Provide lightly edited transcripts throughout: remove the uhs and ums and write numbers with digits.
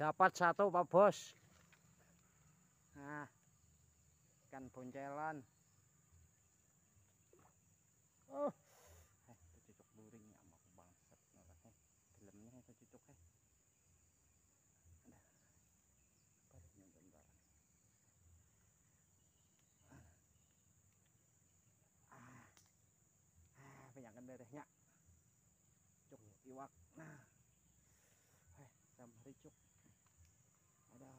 Dapat satu Pak Bos. Nah, ikan boncelan. Oh, itu cicok luring ya, sama bangsat nolaknya. Dalamnya itu cicok Ada. Barunya bentar. Banyak darahnya. Cuk iwak. Nah. Sama ricuk. Ada.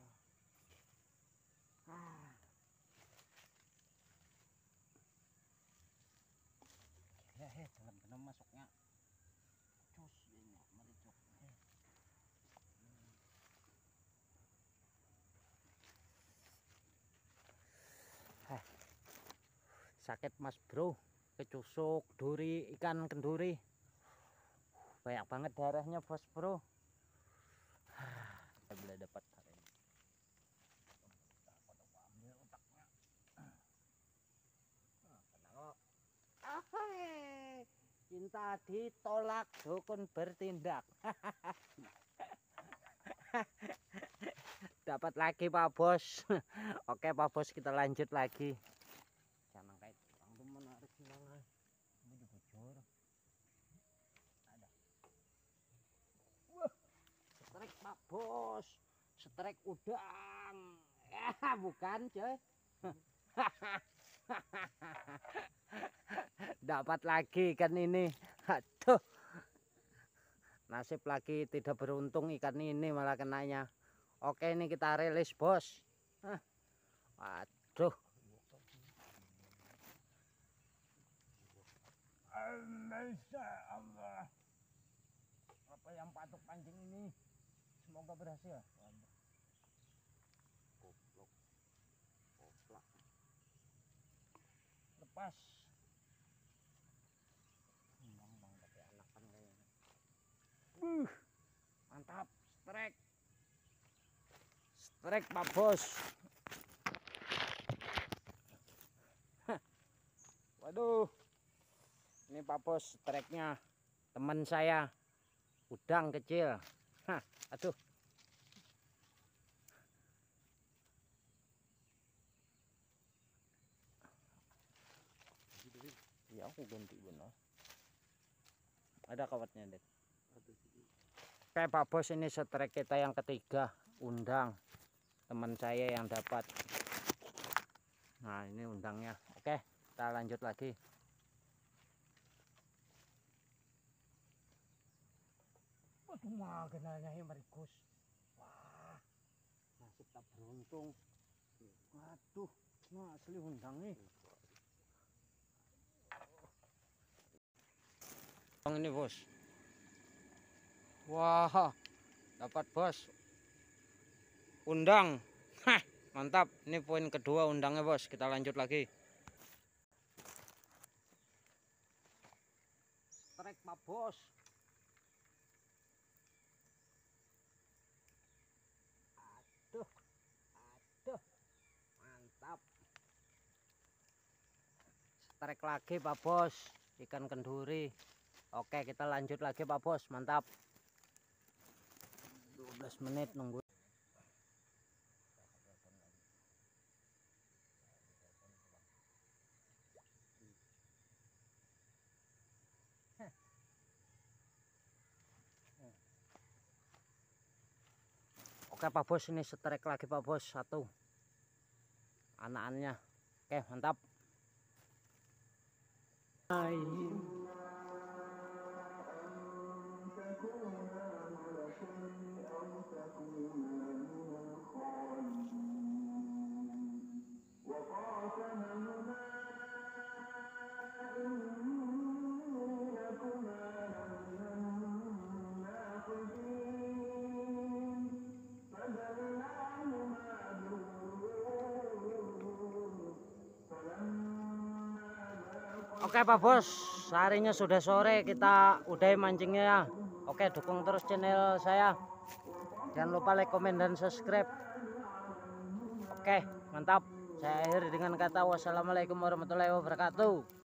Dalam benar masuknya. Cus ini mericuk. Sakit Mas Bro, kecusuk duri, ikan kenduri. Banyak banget darahnya Bos Bro. Kita boleh dapat hari ini. Cinta ditolak, dukun bertindak. Dapat lagi Pak Bos. Oke Pak Bos, kita lanjut lagi. Jangan kayak orang menarik gimana? Ini dibujur. Ada. Wah, strek Pak Bos. Strek udang. Ya, bukan coy. Dapat lagi ikan ini. Aduh. Nasib lagi tidak beruntung ikan ini malah kenanya. Oke, ini kita rilis Bos. Waduh. Masya Allah. Apa yang patuk pancing ini? Semoga berhasil. Goblok. Goblok. Lepas. Bang tapi anakan kayaknya. Mantap, strek. Strek Pak Bos. Waduh. Ini Pak Bos streknya teman saya. Udang kecil. Aduh. Ya aku ganti benar. Ada kawatnya Dek. Oke Pak Bos, ini strek kita yang ketiga, undang. Teman saya yang dapat. Nah ini undangnya. Oke, kita lanjut lagi. Waduh mah kenalnya marikus. Wah, nasib tak beruntung. Waduh, nah asli undang nih. Ini Bos. Wah, dapat Bos. Undang. Hah, mantap. Ini poin kedua undangnya Bos. Kita lanjut lagi. Strek Pak Bos. Aduh. Aduh. Mantap. Strek lagi Pak Bos. Ikan kenduri. Oke, kita lanjut lagi Pak Bos. Mantap. 12 menit nunggu. Oke Pak Bos, ini strek lagi Pak Bos, satu anakannya. Oke, mantap. Oke Pak Bos, harinya sudah sore, kita udahi mancingnya ya. Oke, dukung terus channel saya. Jangan lupa like, komen, dan subscribe. Oke, mantap. Saya akhiri dengan kata wassalamualaikum warahmatullahi wabarakatuh.